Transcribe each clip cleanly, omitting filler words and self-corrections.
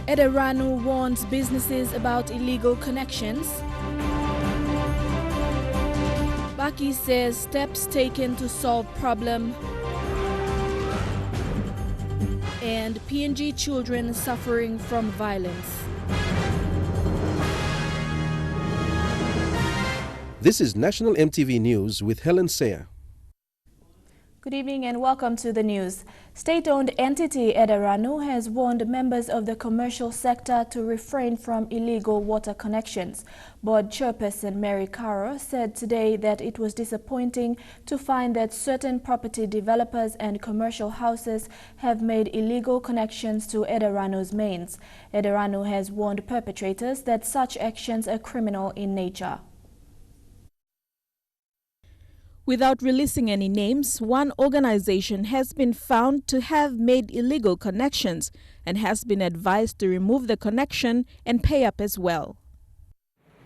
Eda Ranu warns businesses about illegal connections. Baki says steps taken to solve problem. And PNG children suffering from violence. This is National MTV News with Helen Sayer. Good evening and welcome to the news. State-owned entity Eda Ranu has warned members of the commercial sector to refrain from illegal water connections. Board chairperson Mary Caro said today that it was disappointing to find that certain property developers and commercial houses have made illegal connections to Eda Ranu's mains. Eda Ranu has warned perpetrators that such actions are criminal in nature. Without releasing any names, one organization has been found to have made illegal connections and has been advised to remove the connection and pay up as well.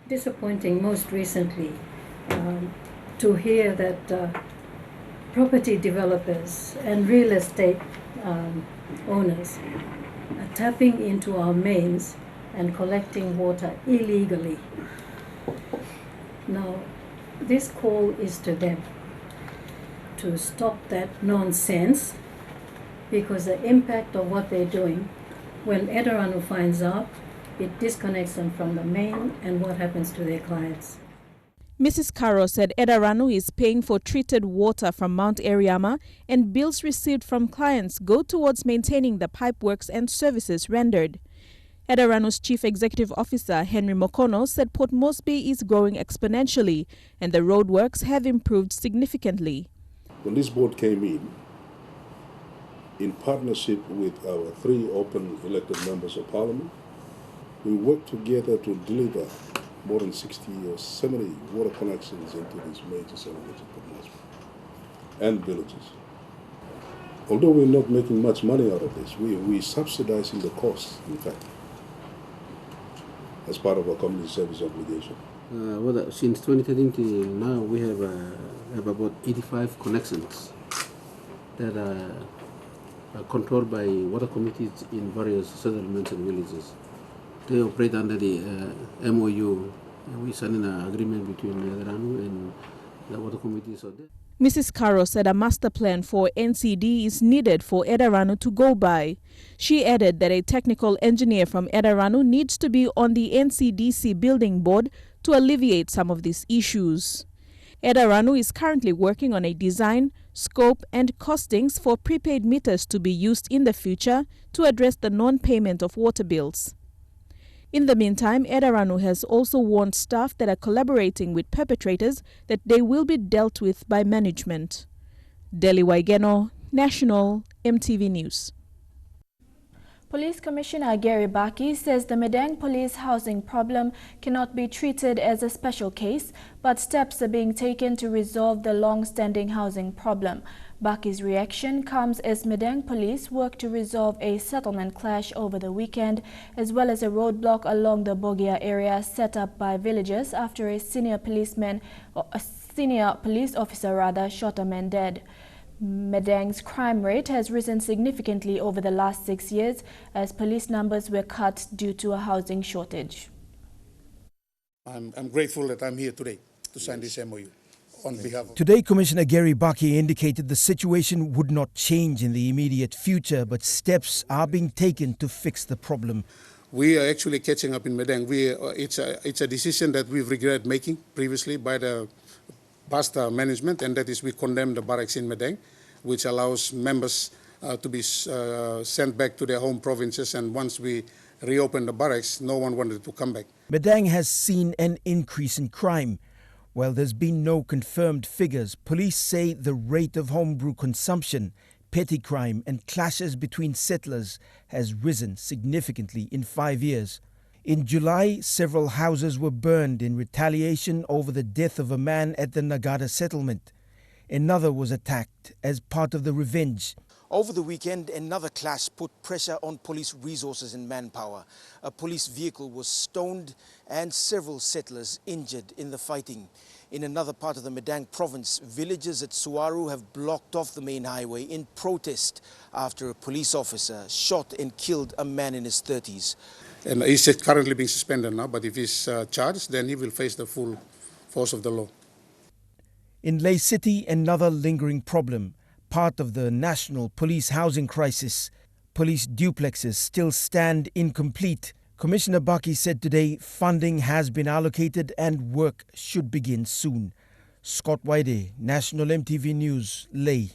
Disappointing most recently to hear that property developers and real estate owners are tapping into our mains and collecting water illegally. Now, this call is to them to stop that nonsense, because the impact of what they're doing, when Eda Ranu finds out, it disconnects them from the main and what happens to their clients. Mrs. Caro said Eda Ranu is paying for treated water from Mount Eriama, and bills received from clients go towards maintaining the pipeworks and services rendered. Eda Ranu's Chief Executive Officer, Henry Mokono, said Port Moresby is growing exponentially and the roadworks have improved significantly. When this board came in partnership with our 3 open elected members of parliament, we worked together to deliver more than 60 or 70 water connections into these major settlements of Port Moresby and villages. Although we're not making much money out of this, we're subsidizing the costs, in fact, as part of our community service obligation. Since 2013 till now, we have about 85 connections that are controlled by water committees in various settlements and villages. They operate under the MOU. We signed an agreement between Eda Ranu and the water committees. Mrs. Caro said a master plan for NCD is needed for Eda Ranu to go by. She added that a technical engineer from Eda Ranu needs to be on the NCDC building board to alleviate some of these issues. Eda Ranu is currently working on a design, scope and costings for prepaid meters to be used in the future to address the non-payment of water bills. In the meantime, Eda Ranu has also warned staff that are collaborating with perpetrators that they will be dealt with by management. Deli Waigeno, National MTV News. Police Commissioner Gary Baki says the Medang police housing problem cannot be treated as a special case, but steps are being taken to resolve the long-standing housing problem. Baki's reaction comes as Medang police work to resolve a settlement clash over the weekend, as well as a roadblock along the Bogia area set up by villagers after a senior police officer shot a man dead. Medang's crime rate has risen significantly over the last 6 years as police numbers were cut due to a housing shortage. I'm grateful that I'm here today to sign this MOU on behalf of... Today, Commissioner Gary Baki indicated the situation would not change in the immediate future, but steps are being taken to fix the problem. We are actually catching up in Medang. It's a decision that we've regretted making previously by the past management, and that is we condemn the barracks in Medang, which allows members to be sent back to their home provinces, and once we reopened the barracks, no one wanted to come back. Medang has seen an increase in crime. While there's been no confirmed figures, police say the rate of homebrew consumption, petty crime and clashes between settlers has risen significantly in 5 years. In July, several houses were burned in retaliation over the death of a man at the Nagada settlement. Another was attacked as part of the revenge. Over the weekend, another clash put pressure on police resources and manpower. A police vehicle was stoned and several settlers injured in the fighting. In another part of the Medang province, villagers at Suaru have blocked off the main highway in protest after a police officer shot and killed a man in his 30s. And he's currently being suspended now, but if he's charged, then he will face the full force of the law. In Leh City, another lingering problem, part of the national police housing crisis. Police duplexes still stand incomplete. Commissioner Baki said today funding has been allocated and work should begin soon. Scott Waide, National MTV News, Leh.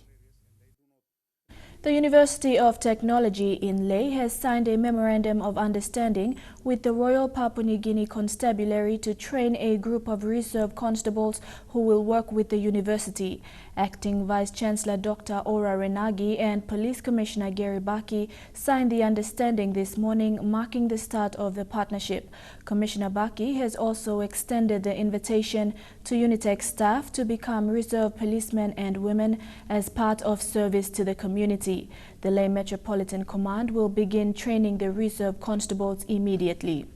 The University of Technology in Leh has signed a memorandum of understanding with the Royal Papua New Guinea Constabulary to train a group of reserve constables who will work with the university. Acting Vice-Chancellor Dr. Ora Renagi and Police Commissioner Gary Baki signed the understanding this morning, marking the start of the partnership. Commissioner Baki has also extended the invitation to Unitech staff to become reserve policemen and women as part of service to the community. The Leh Metropolitan Command will begin training the reserve constables immediately.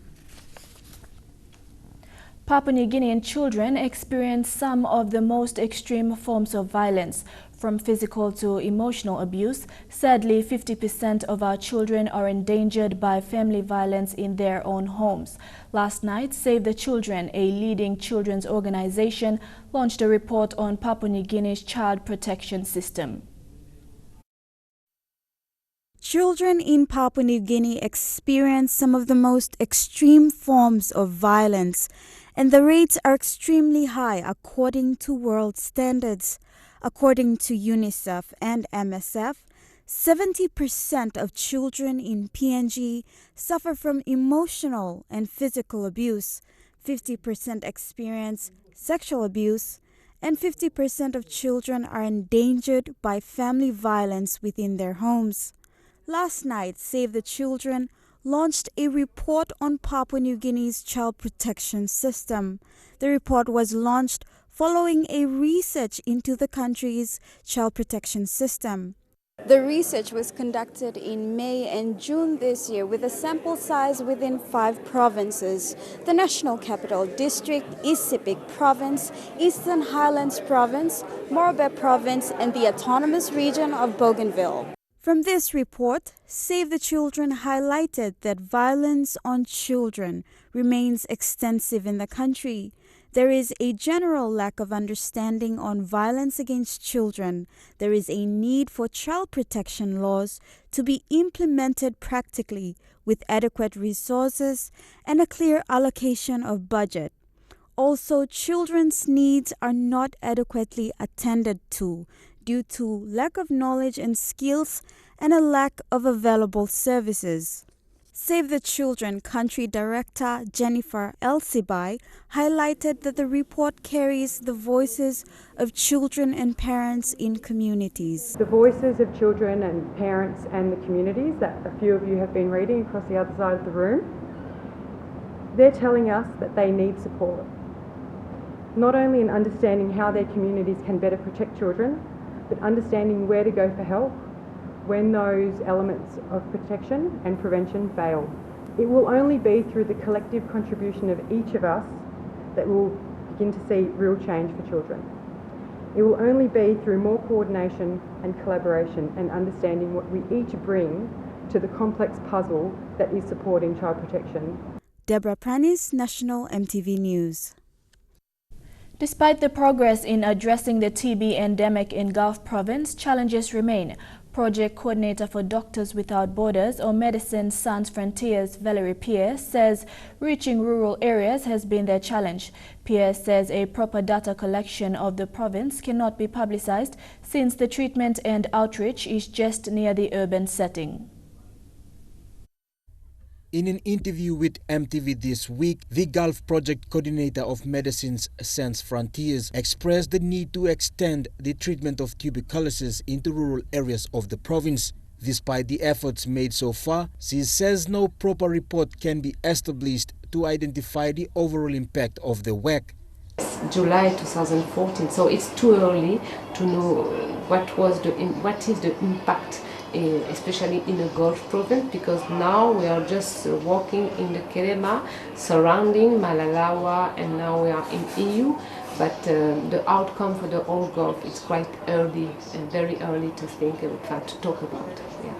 Papua New Guinean children experience some of the most extreme forms of violence, from physical to emotional abuse. Sadly, 50% of our children are endangered by family violence in their own homes. Last night, Save the Children, a leading children's organization, launched a report on Papua New Guinea's child protection system. Children in Papua New Guinea experience some of the most extreme forms of violence, and the rates are extremely high according to world standards. According to UNICEF and MSF, 70% of children in PNG suffer from emotional and physical abuse, 50% experience sexual abuse, and 50% of children are endangered by family violence within their homes. Last night, Save the Children launched a report on Papua New Guinea's child protection system. The report was launched following a research into the country's child protection system. The research was conducted in May and June this year with a sample size within 5 provinces: the National Capital District, East Sepik Province, Eastern Highlands Province, Morobe Province, and the Autonomous Region of Bougainville. From this report, Save the Children highlighted that violence on children remains extensive in the country. There is a general lack of understanding on violence against children. There is a need for child protection laws to be implemented practically with adequate resources and a clear allocation of budget. Also, children's needs are not adequately attended to due to lack of knowledge and skills and a lack of available services. Save the Children Country Director Jennifer Elsibai highlighted that the report carries the voices of children and parents in communities. The voices of children and parents and the communities that a few of you have been reading across the other side of the room, they're telling us that they need support. Not only in understanding how their communities can better protect children, but understanding where to go for help when those elements of protection and prevention fail. It will only be through the collective contribution of each of us that we'll begin to see real change for children. It will only be through more coordination and collaboration and understanding what we each bring to the complex puzzle that is supporting child protection. Deborah Pranis, National MTV News. Despite the progress in addressing the TB endemic in Gulf Province, challenges remain. Project Coordinator for Doctors Without Borders or Medicine Sans Frontiers, Valerie Pierre, says reaching rural areas has been their challenge. Pierre says a proper data collection of the province cannot be publicized since the treatment and outreach is just near the urban setting. In an interview with MTV this week, the Gulf Project Coordinator of Medicines Sans Frontiers expressed the need to extend the treatment of tuberculosis into rural areas of the province. Despite the efforts made so far, she says no proper report can be established to identify the overall impact of the work. July 2014, so it's too early to know what is the impact, especially in the Gulf province, because now we are just working in the Kerema surrounding Malalawa, and now we are in EU. but the outcome for the whole golf is quite early, very early to think about, to talk about. Yeah.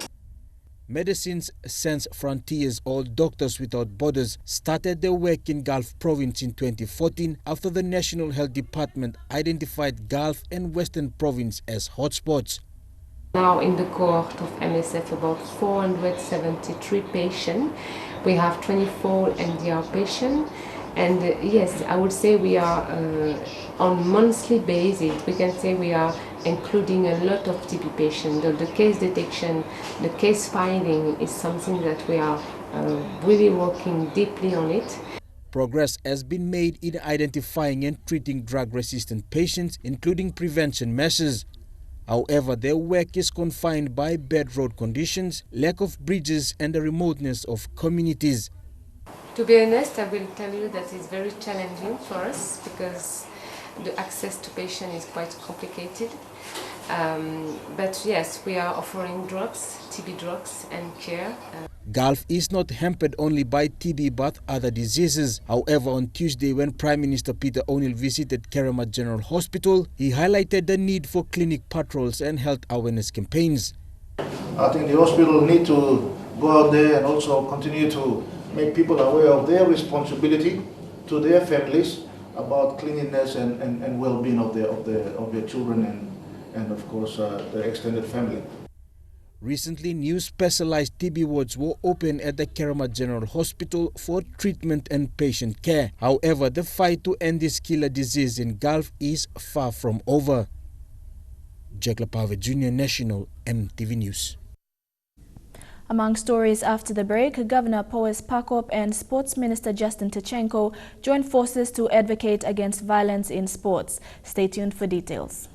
Medicines Sans Frontiers, or Doctors Without Borders, started their work in Gulf Province in 2014 after the National Health Department identified Gulf and Western Province as hotspots. Now in the cohort of MSF, about 473 patients. We have 24 NDR patients. And yes, I would say we are on monthly basis. We can say we are including a lot of TB patients. The case detection, the case finding is something that we are really working deeply on it. Progress has been made in identifying and treating drug-resistant patients, including prevention measures. However, their work is confined by bad road conditions, lack of bridges, and the remoteness of communities. To be honest, I will tell you that it's very challenging for us because the access to patient is quite complicated. But yes, we are offering drugs, TB drugs and care. Gulf is not hampered only by TB but other diseases. However, on Tuesday, when Prime Minister Peter O'Neill visited Kerema General Hospital, he highlighted the need for clinic patrols and health awareness campaigns. I think the hospital need to go out there and also continue to make people aware of their responsibility to their families about cleanliness and well-being of their children and of course their extended family. Recently, new specialized TB wards were opened at the Kerema General Hospital for treatment and patient care. However, the fight to end this killer disease in Gulf is far from over. Jack Lapave Jr., National EMTV News. Among stories after the break, Governor Powes Pakop and Sports Minister Justin Tachenko joined forces to advocate against violence in sports. Stay tuned for details.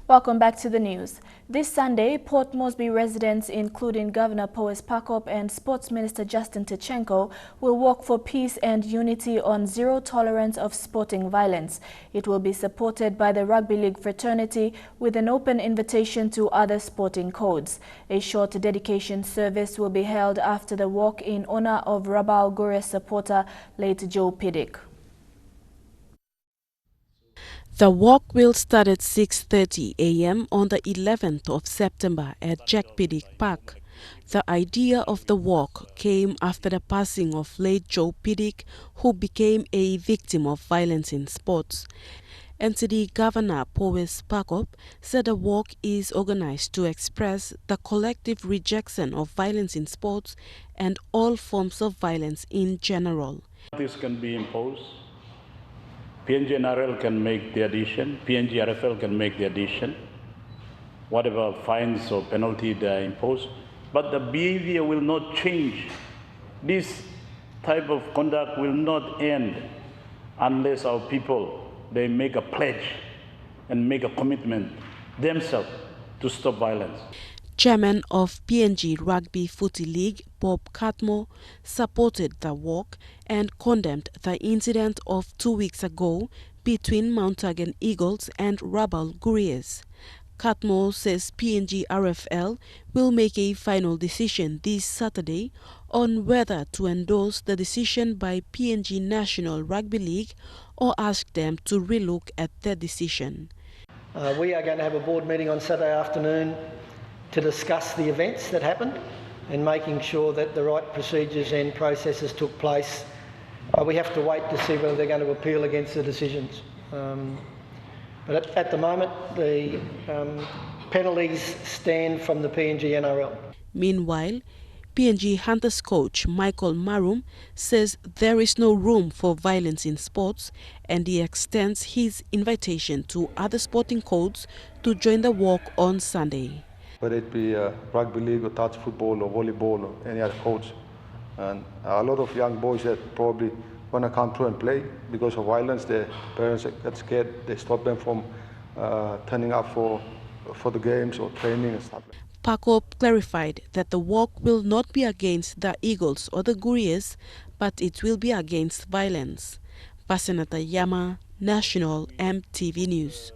Welcome back to the news. This Sunday, Port Moresby residents, including Governor Powes Pakop and Sports Minister Justin Tachenko, will walk for peace and unity on zero tolerance of sporting violence. It will be supported by the Rugby League fraternity with an open invitation to other sporting codes. A short dedication service will be held after the walk in honor of Rabal Gure supporter late Joe Piddick. The walk will start at 6:30 a.m. on the 11th of September at Jack Piddick Park. The idea of the walk came after the passing of late Joe Piddick, who became a victim of violence in sports. NCD Governor Powes Pakop said the walk is organized to express the collective rejection of violence in sports and all forms of violence in general. This can be imposed. PNG-NRL can make the addition, PNG-RFL can make the addition, whatever fines or penalty they impose, but the behavior will not change. This type of conduct will not end unless our people, they make a pledge and make a commitment themselves to stop violence. Chairman of PNG Rugby Footy League, Bob Catmore, supported the walk and condemned the incident of 2 weeks ago between Mount Again Eagles and Rabal Guriers. Catmore says PNG RFL will make a final decision this Saturday on whether to endorse the decision by PNG National Rugby League or ask them to relook at their decision. We are going to have a board meeting on Saturday afternoon to discuss the events that happened and making sure that the right procedures and processes took place. But we have to wait to see whether they're going to appeal against the decisions. But at the moment, the penalties stand from the PNG NRL. Meanwhile, PNG Hunters coach Michael Marum says there is no room for violence in sports, and he extends his invitation to other sporting codes to join the walk on Sunday. Whether it be rugby league or touch football or volleyball or any other coach. And a lot of young boys that probably want to come through and play because of violence, their parents get scared, they stop them from turning up for the games or training and stuff. Pakop clarified that the walk will not be against the Eagles or the Guriers, but it will be against violence. Pasenata Yama, National EMTV News.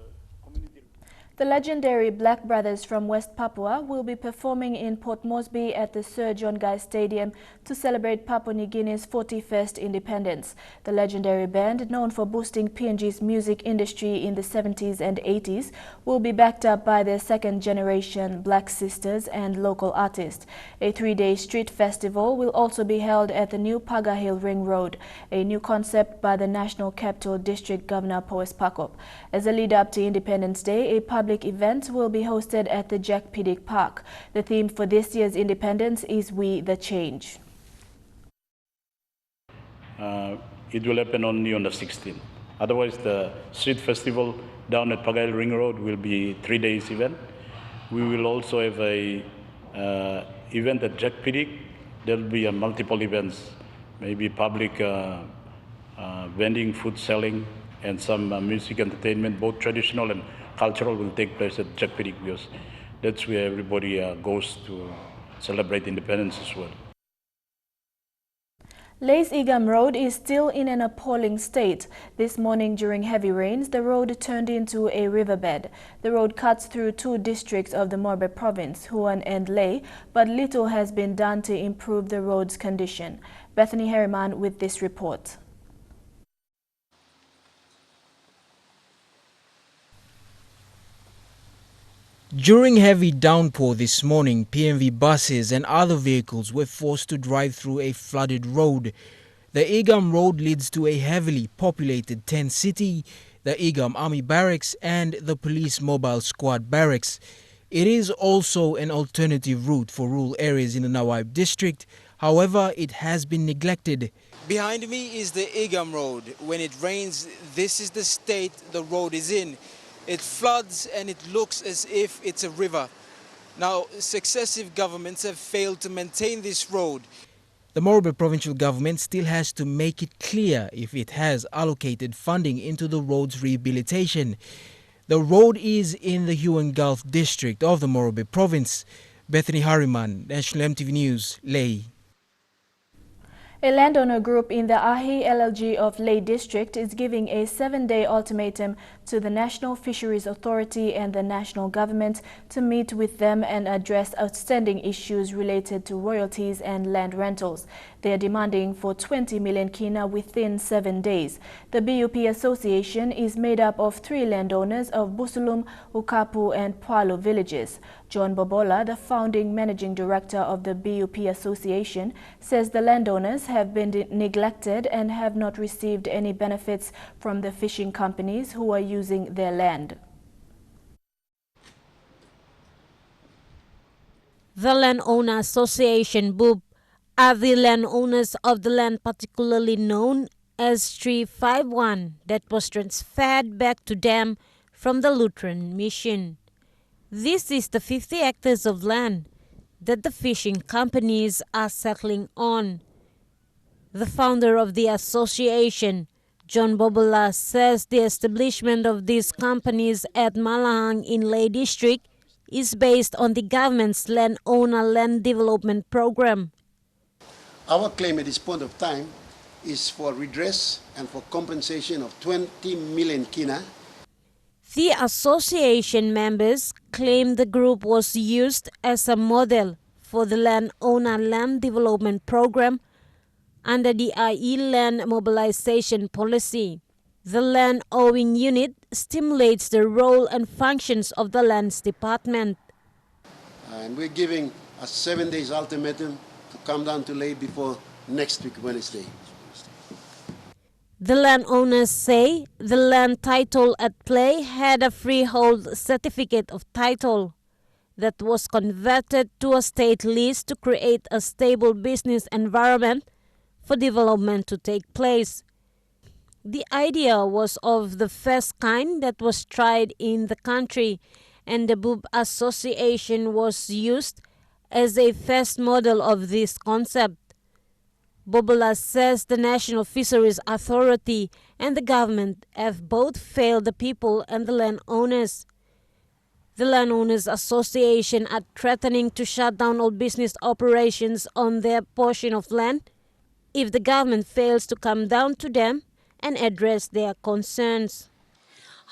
The legendary Black Brothers from West Papua will be performing in Port Moresby at the Sir John Guy Stadium to celebrate Papua New Guinea's 41st independence. The legendary band, known for boosting PNG's music industry in the 70s and 80s, will be backed up by their second-generation Black sisters and local artists. A 3-day street festival will also be held at the new Paga Hill Ring Road, a new concept by the National Capital District Governor Powes Pakop. As a lead-up to Independence Day, a public event will be hosted at the Jack Piddick Park. The theme for this year's Independence is We the Change. It will happen only on the 16th. Otherwise, the street festival down at Paga Hill Ring Road will be 3 days event. We will also have a event at Jack Piddick. There will be multiple events, maybe public vending, food selling, and some music entertainment, both traditional and cultural, will take place at Jack Piddick because that's where everybody goes to celebrate independence as well. Lays Igam Road is still in an appalling state. This morning during heavy rains, the road turned into a riverbed. The road cuts through 2 districts of the Morbe province, Huon and Lay, but little has been done to improve the road's condition. Bethany Harriman with this report. During heavy downpour this morning, PMV buses and other vehicles were forced to drive through a flooded road. The Igam Road leads to a heavily populated tent city, the Igam Army Barracks and the Police Mobile Squad Barracks. It is also an alternative route for rural areas in the Nawaib district. However, it has been neglected. Behind me is the Igam Road. When it rains, this is the state the road is in. It floods and it looks as if it's a river. Now, successive governments have failed to maintain this road. The Morbe provincial government still has to make it clear if it has allocated funding into the road's rehabilitation. The road is in the Huon Gulf district of the Morbe province. Bethany Harriman, National EMTV News, Lay. A landowner group in the Ahi LLG of Lay District is giving a 7-day ultimatum to the National Fisheries Authority and the national government to meet with them and address outstanding issues related to royalties and land rentals. They are demanding for 20 million kina within 7 days. The BUP Association is made up of 3 landowners of Busulum, Ukapu and Pualu villages. John Bobola, the founding managing director of the BUP Association, says the landowners have been neglected and have not received any benefits from the fishing companies who are using their land. The Landowner Association BUP are the landowners of the land particularly known as 351 that was transferred back to them from the Lutheran Mission. This is the 50 hectares of land that the fishing companies are settling on. The founder of the association, John Bobola, says the establishment of these companies at Malahang in Lay District is based on the government's landowner land development program. Our claim at this point of time is for redress and for compensation of 20 million kina. The association members claim the group was used as a model for the landowner land development program under the IE land mobilization policy. The land owing unit stimulates the role and functions of the lands department. And we're giving a 7 days ultimatum to come down to Lay before next week, Wednesday. The landowners say the land title at play had a freehold certificate of title that was converted to a state lease to create a stable business environment for development to take place. The idea was of the first kind that was tried in the country, and the BUP Association was used as a first model of this concept. Bobola says the National Fisheries Authority and the government have both failed the people and the landowners. The Landowners Association are threatening to shut down all business operations on their portion of land if the government fails to come down to them and address their concerns.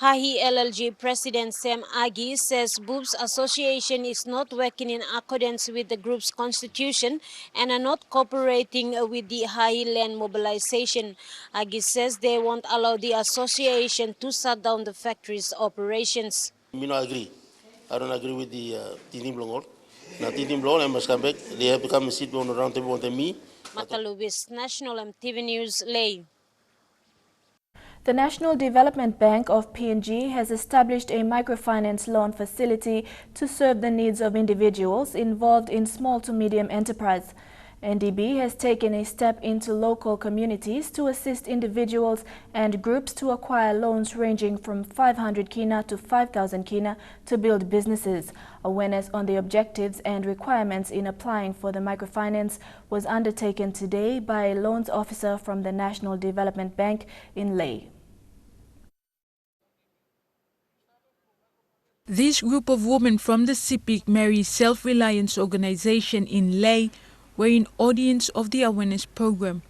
Hahi LLG President Sam Agi says Boobs Association is not working in accordance with the group's constitution and are not cooperating with the Hahi land mobilization. Agi says they won't allow the association to shut down the factory's operations. Me not agree. I don't agree with the Team Blongor. Now Team Blongor, I must come back. They have to come and sit on the round table with me. Matalubis, National EMTV News, Lay. The National Development Bank of PNG has established a microfinance loan facility to serve the needs of individuals involved in small to medium enterprise. NDB has taken a step into local communities to assist individuals and groups to acquire loans ranging from 500 kina to 5,000 kina to build businesses. Awareness on the objectives and requirements in applying for the microfinance was undertaken today by a loans officer from the National Development Bank in Ley. This group of women from the CIPIC Mary Self-Reliance Organization in Ley were in audience of the awareness program.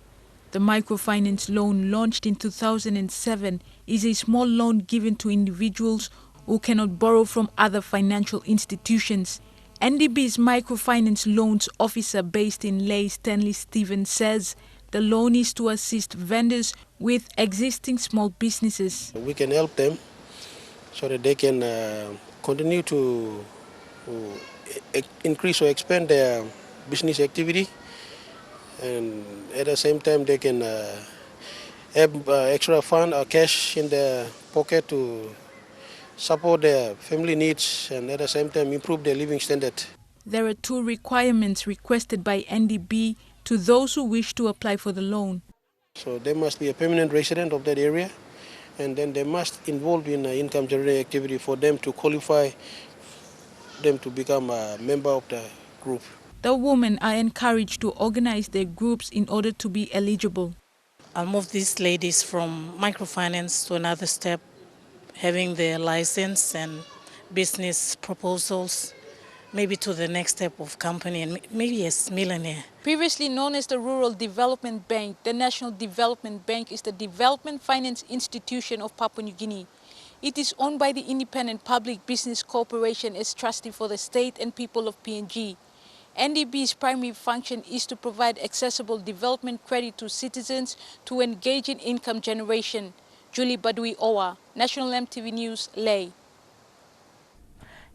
The microfinance loan, launched in 2007, is a small loan given to individuals who cannot borrow from other financial institutions. NDB's microfinance loans officer based in Ley, Stanley Stevens, says the loan is to assist vendors with existing small businesses. We can help them so that they can continue to increase or expand their business activity, and at the same time they can have extra fund or cash in their pocket to support their family needs and at the same time improve their living standard. There are two requirements requested by NDB to those who wish to apply for the loan. So they must be a permanent resident of that area, and then they must involve in income generating activity for them to qualify them to become a member of the group. The women are encouraged to organize their groups in order to be eligible. I'll move these ladies from microfinance to another step, having their license and business proposals, maybe to the next step of company and maybe as millionaire. Previously known as the Rural Development Bank, the National Development Bank is the development finance institution of Papua New Guinea. It is owned by the Independent Public Business Corporation as trustee for the state and people of PNG. NDB's primary function is to provide accessible development credit to citizens to engage in income generation. Julie Badui Owa, National EMTV News, Ley.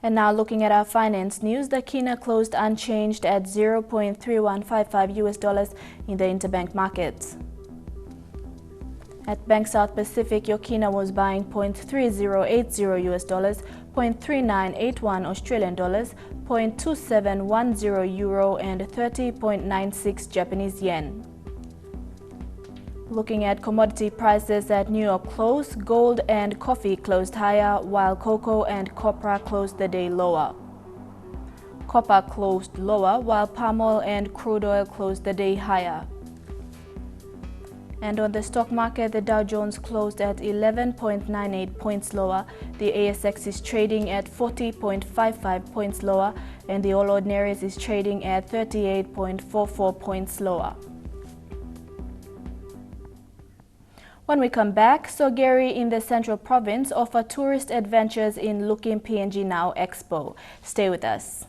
And now looking at our finance news, the kina closed unchanged at $0.3155 in the interbank markets. At Bank South Pacific, your kina was buying $0.3080, $0.3981 Australian dollars, $0.2710 euro and 30.96 Japanese yen. Looking at commodity prices at New York close, gold and coffee closed higher, while cocoa and copra closed the day lower. Copper closed lower, while palm oil and crude oil closed the day higher. And on the stock market, the Dow Jones closed at 11.98 points lower, the ASX is trading at 40.55 points lower, and the All Ordinaries is trading at 38.44 points lower. When we come back, Sogeri in the Central Province offer tourist adventures in Looking PNG Now Expo. Stay with us.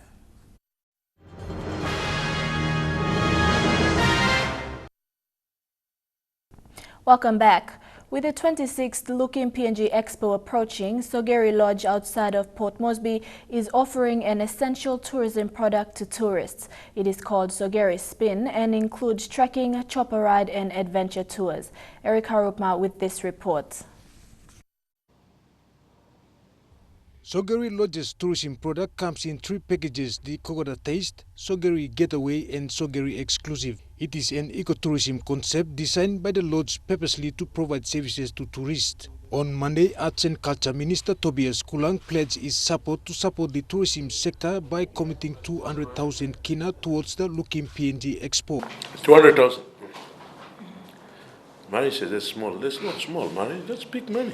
Welcome back. With the 26th Looking PNG Expo approaching, Sogeri Lodge outside of Port Moresby is offering an essential tourism product to tourists. It is called Sogeri Spin and includes trekking, chopper ride and adventure tours. Eric Harupma with this report. Sogeri Lodge's tourism product comes in three packages: the Coconut Taste, Sogeri Getaway and Sogeri Exclusive. It is an ecotourism concept designed by the Lodge purposely to provide services to tourists. On Monday, Arts and Culture Minister Tobias Kulang pledged his support to support the tourism sector by committing 200,000 kina towards the Looking PNG Expo. 200,000. Mari says that's small. That's not small, Mari. That's big money.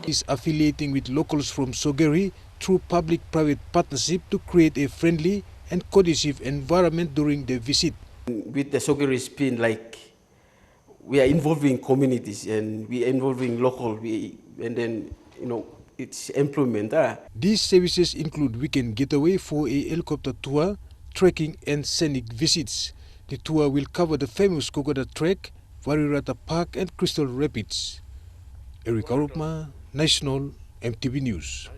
Is affiliating with locals from Sogeri through public-private partnership to create a friendly and conducive environment during the visit. With the Sogeri Spin, like we are involving communities and we are involving local, and then, it's employment. These services include weekend getaway for a helicopter tour, trekking and scenic visits. The tour will cover the famous Kokoda Trek, Varirata Park and Crystal Rapids. Eric Arupma, National EMTV News.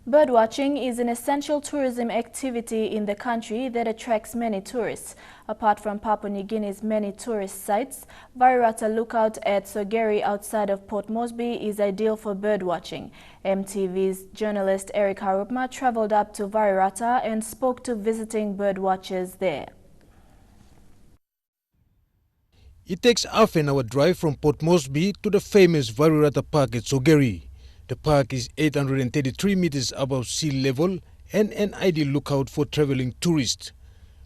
Birdwatching is an essential tourism activity in the country that attracts many tourists. Apart from Papua New Guinea's many tourist sites, Varirata Lookout at Sogeri outside of Port Moresby is ideal for birdwatching. MTV's journalist Eric Harupma traveled up to Varirata and spoke to visiting birdwatchers there. It takes half an hour drive from Port Moresby to the famous Varirata Park at Sogeri. The park is 833 meters above sea level and an ideal lookout for traveling tourists.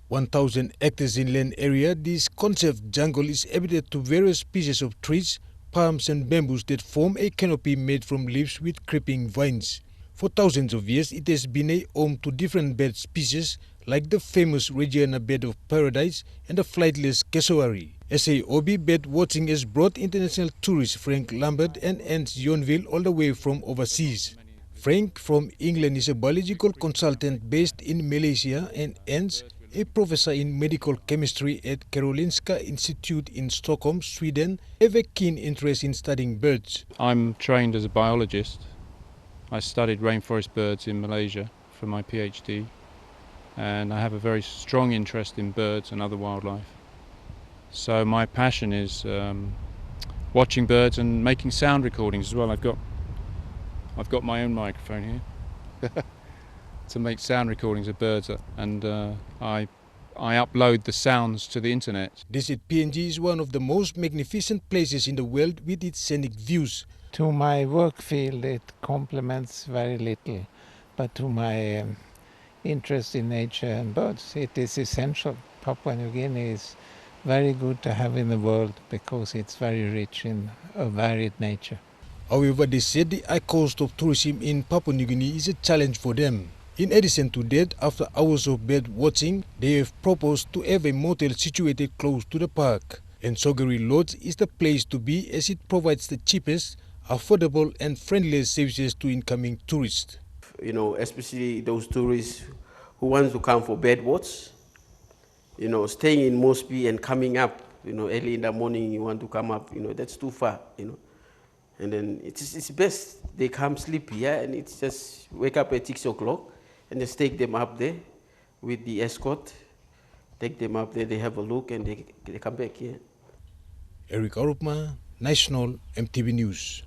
1,000 hectares inland area, this conserved jungle is habitat to various species of trees, palms and bamboos that form a canopy made from leaves with creeping vines. For thousands of years, it has been a home to different bird species like the famous Regina bird of paradise and the flightless cassowary. As a hobby, bird watching has brought international tourist Frank Lambert and Ernst Yonville all the way from overseas. Frank from England is a biological consultant based in Malaysia, and Ernst, a professor in medical chemistry at Karolinska Institute in Stockholm, Sweden, have a keen interest in studying birds. I'm trained as a biologist. I studied rainforest birds in Malaysia for my PhD, and I have a very strong interest in birds and other wildlife. So my passion is watching birds and making sound recordings as well. I've got my own microphone here to make sound recordings of birds, and I upload the sounds to the internet. Desert PNG is one of the most magnificent places in the world with its scenic views. To my work field it complements very little, but to my interest in nature and birds it is essential. Papua New Guinea is very good to have in the world because it's very rich in a varied nature. However, they said the high cost of tourism in Papua New Guinea is a challenge for them. In addition to that, after hours of bird watching, they have proposed to have a motel situated close to the park. And Sogeri Lodge is the place to be as it provides the cheapest, affordable and friendliest services to incoming tourists. Especially those tourists who want to come for bird watch. Staying in Moresby and coming up, early in the morning you want to come up, that's too far, And then it's best they come sleep here and it's just wake up at 6 o'clock and just take them up there with the escort. Take them up there, they have a look and they come back here. Eric Arupma, National EMTV News.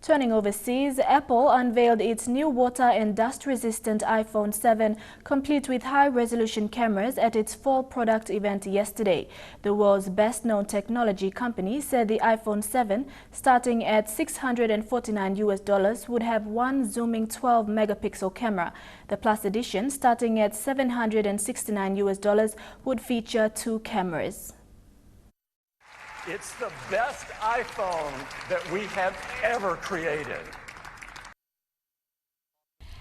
Turning overseas, Apple unveiled its new water and dust-resistant iPhone 7, complete with high-resolution cameras at its fall product event yesterday. The world's best-known technology company said the iPhone 7, starting at $649 would have one zooming 12-megapixel camera. The Plus edition, starting at $769 would feature two cameras. It's the best iPhone that we have ever created.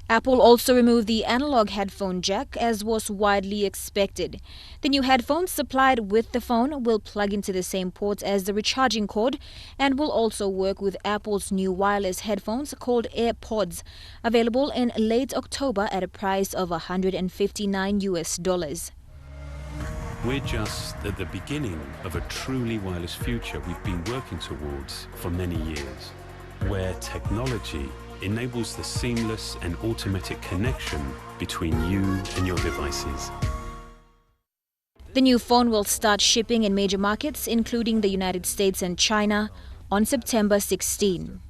Apple also removed the analog headphone jack, as was widely expected. The new headphones supplied with the phone will plug into the same port as the recharging cord and will also work with Apple's new wireless headphones called AirPods, available in late October at a price of $159. We're just at the beginning of a truly wireless future we've been working towards for many years, where technology enables the seamless and automatic connection between you and your devices. The new phone will start shipping in major markets, including the United States and China, on September 16.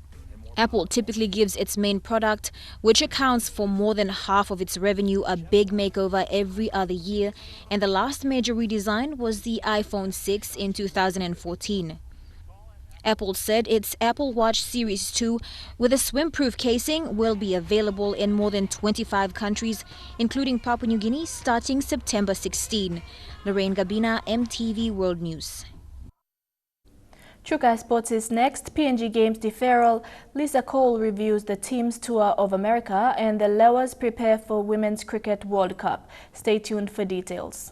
Apple typically gives its main product, which accounts for more than half of its revenue, a big makeover every other year, and the last major redesign was the iPhone 6 in 2014. Apple said its Apple Watch Series 2 with a swim-proof casing will be available in more than 25 countries, including Papua New Guinea, starting September 16. Lorraine Gabina, EMTV World News. Chukai Sports is next. PNG Games deferral. Lisa Cole reviews the team's tour of America, and the Lewas prepare for Women's Cricket World Cup. Stay tuned for details.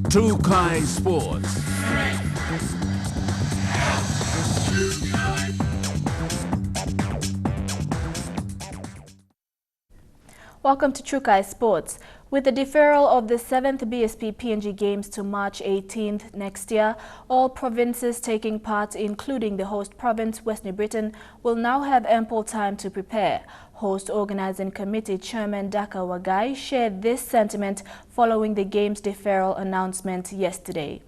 Trukai Sports. Welcome to Trukai Sports. With the deferral of the 7th BSP PNG Games to March 18th next year, all provinces taking part, including the host province, West New Britain, will now have ample time to prepare. Host Organizing Committee Chairman Daka Wagai shared this sentiment following the Games deferral announcement yesterday.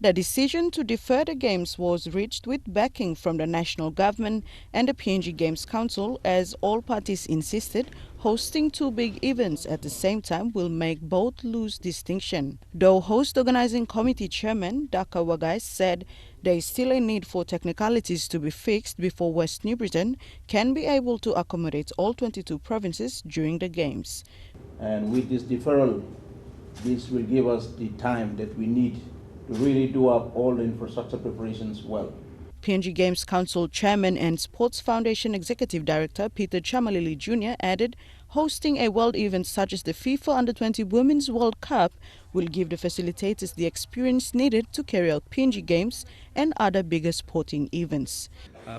The decision to defer the Games was reached with backing from the national government and the PNG Games Council, as all parties insisted hosting two big events at the same time will make both lose distinction. Though Host Organizing Committee Chairman Daka Wagai said there is still a need for technicalities to be fixed before West New Britain can be able to accommodate all 22 provinces during the Games. And with this deferral, this will give us the time that we need to really do up all the infrastructure preparations well. PNG Games Council Chairman and Sports Foundation Executive Director Peter Chamalili Jr. added, hosting a world event such as the FIFA Under-20 Women's World Cup will give the facilitators the experience needed to carry out PNG Games and other bigger sporting events.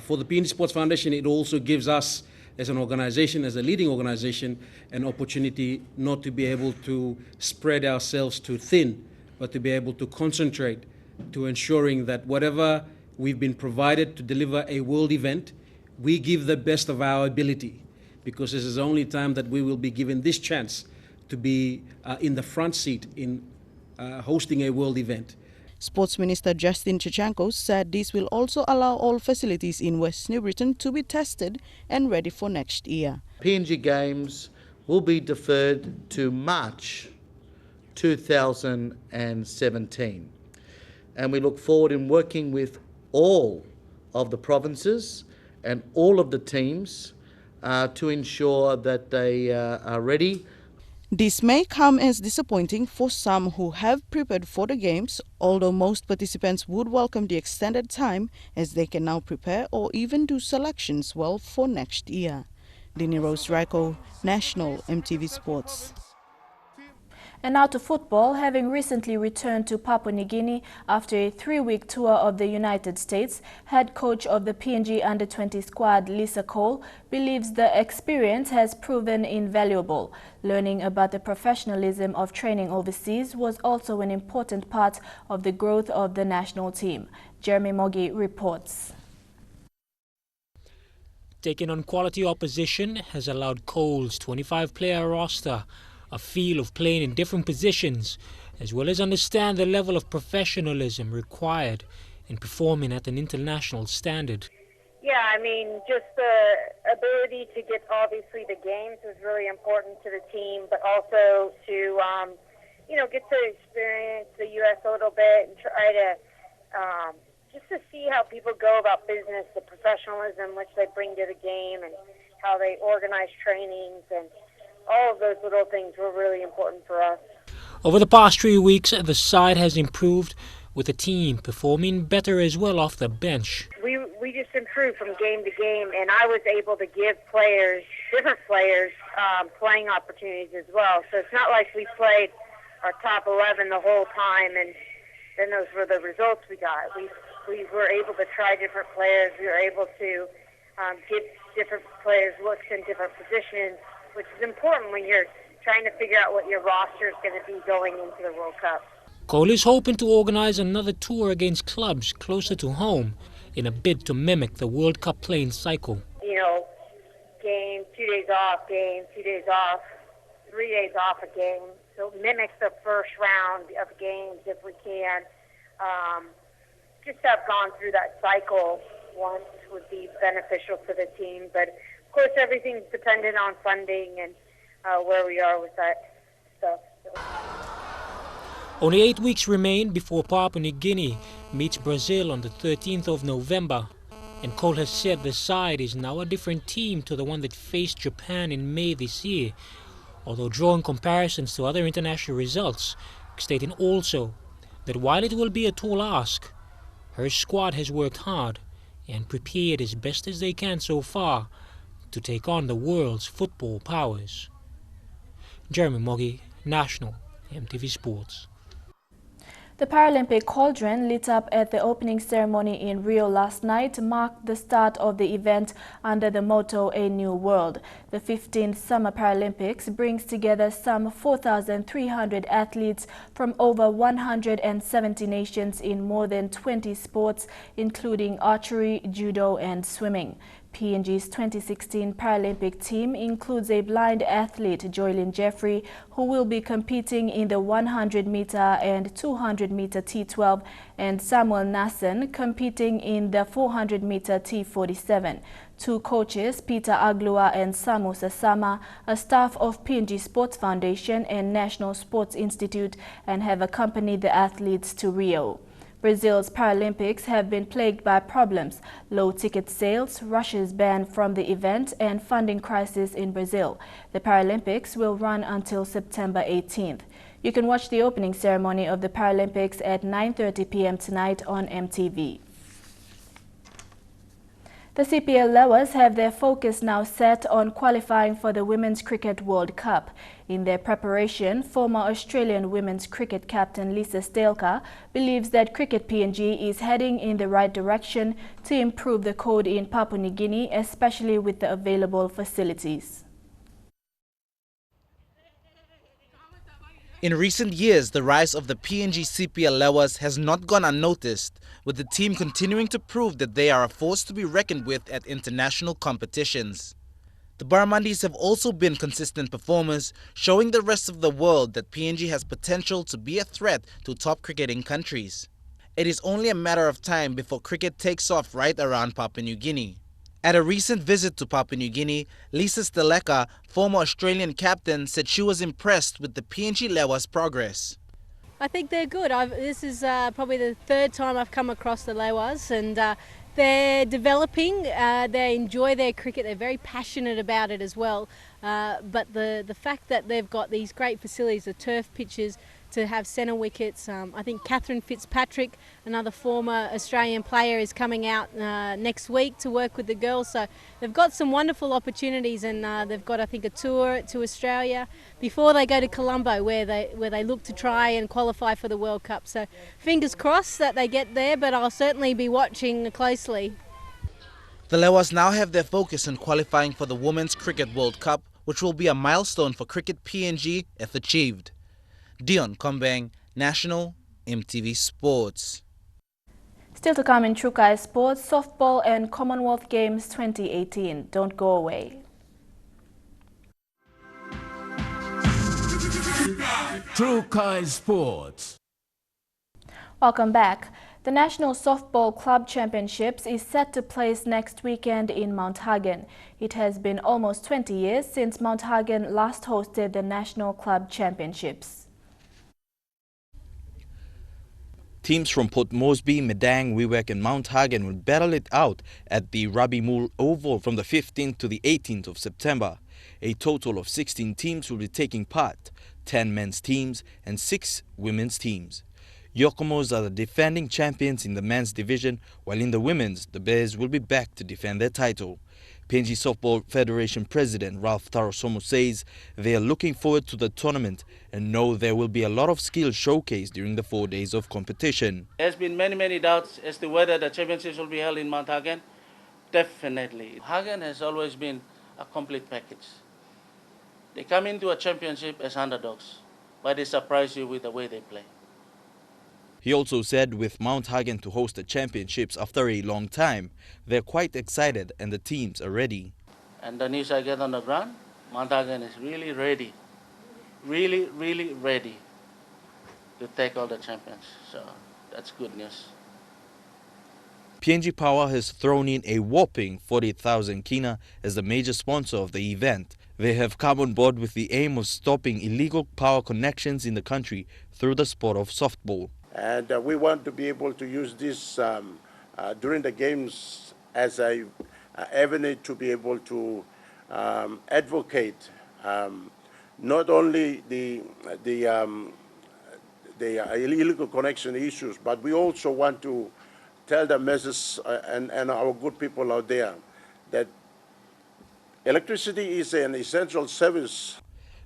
For the PNG Sports Foundation, it also gives us as an organization, as a leading organization, an opportunity not to be able to spread ourselves too thin, but to be able to concentrate to ensuring that whatever we've been provided to deliver a world event, we give the best of our ability, because this is the only time that we will be given this chance to be in the front seat in hosting a world event. Sports Minister Justin Chichanko said this will also allow all facilities in West New Britain to be tested and ready for next year. PNG Games will be deferred to March 2017, and we look forward in working with all of the provinces and all of the teams to ensure that they are ready. This may come as disappointing for some who have prepared for the Games, although most participants would welcome the extended time as they can now prepare or even do selections well for next year. Dini Rose Raiko, National EMTV Sports. And now to football. Having recently returned to Papua New Guinea after a 3-week tour of the United States, head coach of the PNG Under-20 squad, Lisa Cole, believes the experience has proven invaluable. Learning about the professionalism of training overseas was also an important part of the growth of the national team. Jeremy Mogi reports. Taking on quality opposition has allowed Cole's 25-player roster a feel of playing in different positions, as well as understand the level of professionalism required in performing at an international standard. Yeah, I mean, just the ability to get, obviously, the games was really important to the team, but also to, get to experience the U.S. a little bit and try to, just to see how people go about business, the professionalism which they bring to the game and how they organize trainings, and all of those little things were really important for us. Over the past 3 weeks, the side has improved, with the team performing better as well off the bench. We just improved from game to game, and I was able to give players, different players, playing opportunities as well. So it's not like we played our top 11 the whole time, and then those were the results we got. We were able to try different players. We were able to give different players looks in different positions, which is important when you're trying to figure out what your roster is going to be going into the World Cup. Cole is hoping to organize another tour against clubs closer to home in a bid to mimic the World Cup playing cycle. Game, 2 days off, game, 2 days off, 3 days off a game. So mimic the first round of games if we can. Just have gone through that cycle once would be beneficial for the team, but of course, everything's dependent on funding and where we are with that stuff. So. Only 8 weeks remain before Papua New Guinea meets Brazil on the 13th of November. And Cole has said the side is now a different team to the one that faced Japan in May this year, although drawing comparisons to other international results, stating also that while it will be a tall ask, her squad has worked hard and prepared as best as they can so far to take on the world's football powers. Jeremy Mogi, National EMTV Sports. The Paralympic cauldron lit up at the opening ceremony in Rio last night marked the start of the event under the motto A New World. The 15th Summer Paralympics brings together some 4,300 athletes from over 170 nations in more than 20 sports, including archery, judo and swimming. PNG's 2016 Paralympic team includes a blind athlete, Joylyn Jeffrey, who will be competing in the 100-meter and 200-meter T12, and Samuel Nasson competing in the 400-meter T47. Two coaches, Peter Aglua and Samu Sasama, are staff of PNG Sports Foundation and National Sports Institute and have accompanied the athletes to Rio. Brazil's Paralympics have been plagued by problems, low ticket sales, Russia's ban from the event, and funding crisis in Brazil. The Paralympics will run until September 18th. You can watch the opening ceremony of the Paralympics at 9:30 p.m. tonight on MTV. The CPL Lewis have their focus now set on qualifying for the Women's Cricket World Cup. In their preparation, former Australian women's cricket captain Lisa Stelka believes that Cricket PNG is heading in the right direction to improve the code in Papua New Guinea, especially with the available facilities. In recent years, the rise of the PNG CPL Lewis has not gone unnoticed, with the team continuing to prove that they are a force to be reckoned with at international competitions. The Barramundis have also been consistent performers, showing the rest of the world that PNG has potential to be a threat to top cricketing countries. It is only a matter of time before cricket takes off right around Papua New Guinea. At a recent visit to Papua New Guinea, Lisa Steleka, former Australian captain, said she was impressed with the PNG Lewas progress. I think they're good. This is probably the third time I've come across the Lewas, and they're developing. They enjoy their cricket. They're very passionate about it as well. But the fact that they've got these great facilities, the turf pitches, to have centre wickets. I think Catherine Fitzpatrick, another former Australian player, is coming out next week to work with the girls. So they've got some wonderful opportunities, and they've got, I think, a tour to Australia before they go to Colombo, where they look to try and qualify for the World Cup. So fingers crossed that they get there, but I'll certainly be watching closely. The Lewas now have their focus on qualifying for the Women's Cricket World Cup, which will be a milestone for Cricket PNG if achieved. Dion Kombeng, National, MTV Sports. Still to come in Trukai Sports, Softball and Commonwealth Games 2018. Don't go away. Trukai Sports. Welcome back. The National Softball Club Championships is set to place next weekend in Mount Hagen. It has been almost 20 years since Mount Hagen last hosted the National Club Championships. Teams from Port Moresby, Medang, Wewak and Mount Hagen will battle it out at the Rabi Mul Oval from the 15th to the 18th of September. A total of 16 teams will be taking part, 10 men's teams and 6 women's teams. Yokomos are the defending champions in the men's division, while in the women's, the Bears will be back to defend their title. PNG Softball Federation President Ralph Tarosomo says they are looking forward to the tournament and know there will be a lot of skill showcased during the 4 days of competition. There's been many doubts as to whether the championships will be held in Mount Hagen. Definitely. Hagen has always been a complete package. They come into a championship as underdogs, but they surprise you with the way they play. He also said with Mount Hagen to host the championships after a long time, they're quite excited and the teams are ready. And the news I get on the ground, Mount Hagen is really ready. Really ready to take all the champions. So that's good news. PNG Power has thrown in a whopping 40,000 kina as the major sponsor of the event. They have come on board with the aim of stopping illegal power connections in the country through the sport of softball. And we want to be able to use this during the games as an avenue to be able to advocate not only the illegal connection issues, but we also want to tell the message and our good people out there that electricity is an essential service.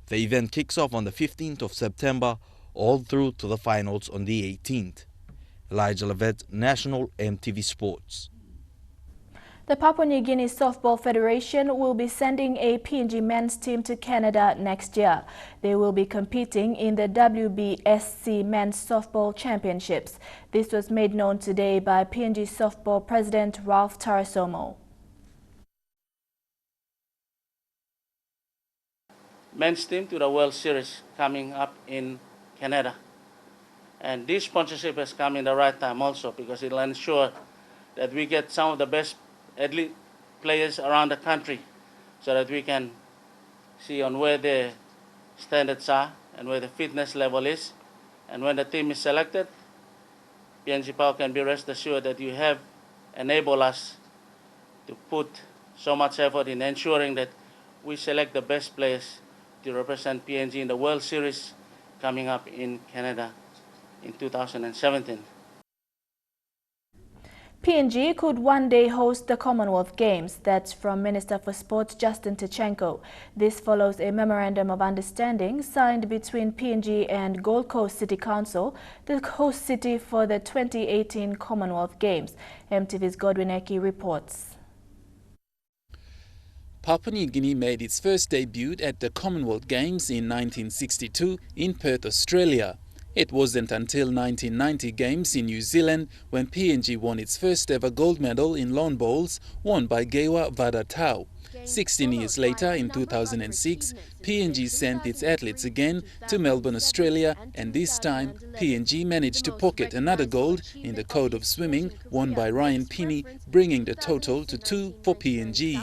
The event kicks off on the 15th of September, all through to the finals on the 18th. Elijah Levet, National EMTV Sports. The Papua New Guinea Softball Federation will be sending a PNG men's team to Canada next year. They will be competing in the WBSC Men's Softball Championships. This was made known today by PNG Softball President Ralph Tarasomo. Men's team to the World Series coming up in Canada. And this sponsorship has come in the right time also, because it will ensure that we get some of the best athlete players around the country, so that we can see on where their standards are and where the fitness level is. And when the team is selected, PNG Power can be rest assured that you have enabled us to put so much effort in ensuring that we select the best players to represent PNG in the World Series coming up in Canada in 2017. PNG could one day host the Commonwealth Games. That's from Minister for Sports Justin Tachenko. This follows a memorandum of understanding signed between PNG and Gold Coast City Council, the host city for the 2018 Commonwealth Games. MTV's Godwin Eki reports. Papua New Guinea made its first debut at the Commonwealth Games in 1962 in Perth, Australia. It wasn't until 1990 Games in New Zealand when PNG won its first ever gold medal in lawn bowls, won by Gewa Vadatau. 16 years later, in 2006, PNG sent its athletes again to Melbourne, Australia, and this time PNG managed to pocket another gold in the code of swimming, won by Ryan Pinney, bringing the total to 2 for PNG.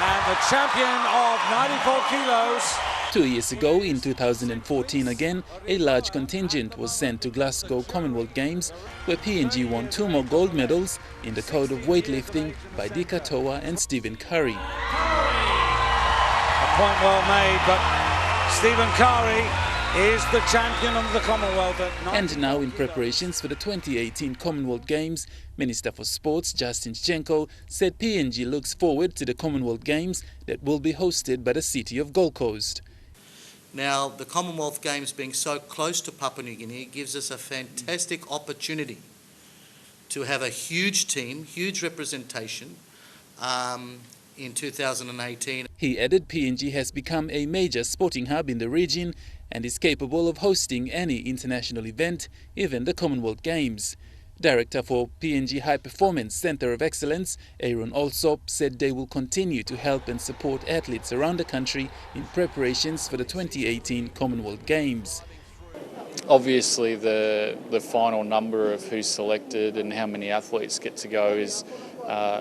And the champion of 94 kilos. 2 years ago, in 2014 again, a large contingent was sent to Glasgow Commonwealth Games, where PNG won 2 more gold medals in the code of weightlifting by Dika Toa and Stephen Curry. A point well made, but Stephen Curry is the champion of the Commonwealth. And now, in preparations for the 2018 Commonwealth Games, Minister for Sports Justin Tachenko said PNG looks forward to the Commonwealth Games that will be hosted by the city of Gold Coast. Now, the Commonwealth Games being so close to Papua New Guinea gives us a fantastic opportunity to have a huge team, huge representation in 2018. He added PNG has become a major sporting hub in the region and is capable of hosting any international event, even the Commonwealth Games. Director for PNG High Performance Center of Excellence, Aaron Alsop, said they will continue to help and support athletes around the country in preparations for the 2018 Commonwealth Games. Obviously, the final number of who's selected and how many athletes get to go is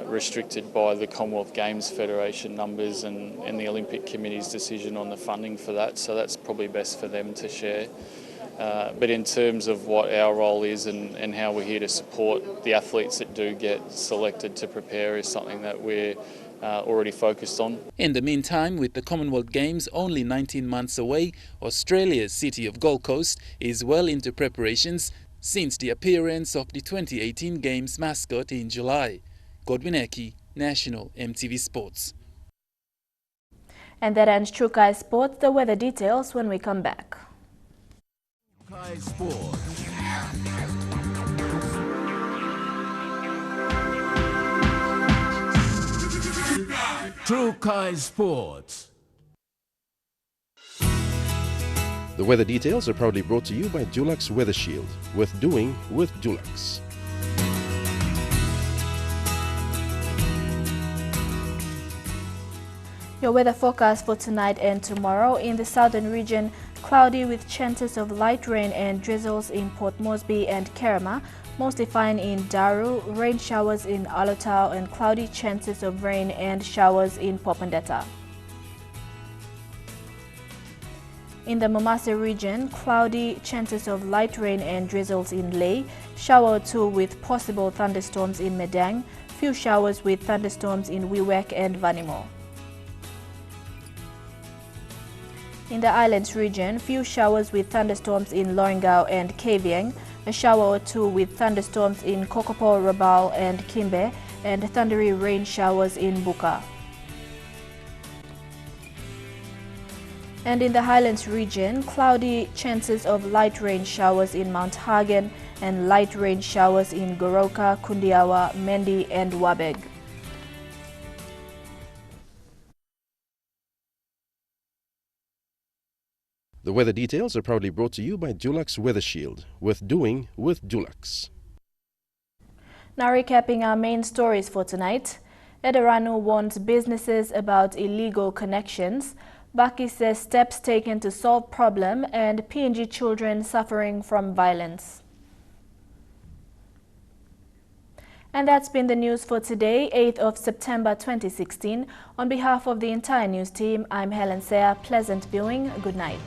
restricted by the Commonwealth Games Federation numbers and the Olympic Committee's decision on the funding for that, so that's probably best for them to share. But in terms of what our role is and how we're here to support the athletes that do get selected to prepare is something that we're already focused on. In the meantime, with the Commonwealth Games only 19 months away, Australia's city of Gold Coast is well into preparations since the appearance of the 2018 Games mascot in July. Godwin Eki, National EMTV Sports. And that ends True Kai Sports. The weather details when we come back. Kai Sports. True Kai Sports. The weather details are proudly brought to you by Dulux Weather Shield. Worth doing with Dulux. Your weather forecast for tonight and tomorrow: in the southern region, cloudy with chances of light rain and drizzles in Port Moresby and Kerema, mostly fine in Daru, rain showers in Alotau, and cloudy chances of rain and showers in Popondetta. In the Momase region, cloudy chances of light rain and drizzles in Lae, shower or two with possible thunderstorms in Medang, few showers with thunderstorms in Wewak and Vanimo. In the Islands region, few showers with thunderstorms in Lorengau and Kavieng, a shower or two with thunderstorms in Kokopo, Rabaul and Kimbe, and thundery rain showers in Buka. And in the Highlands region, cloudy chances of light rain showers in Mount Hagen and light rain showers in Goroka, Kundiawa, Mendi and Wabeg. The weather details are proudly brought to you by Dulux Weather Shield. Worth doing with Dulux. Now recapping our main stories for tonight. Eda Ranu warns businesses about illegal connections. Baki says steps taken to solve problem, and PNG children suffering from violence. And that's been the news for today, 8th of September 2016. On behalf of the entire news team, I'm Helen Seah. Pleasant viewing. Good night.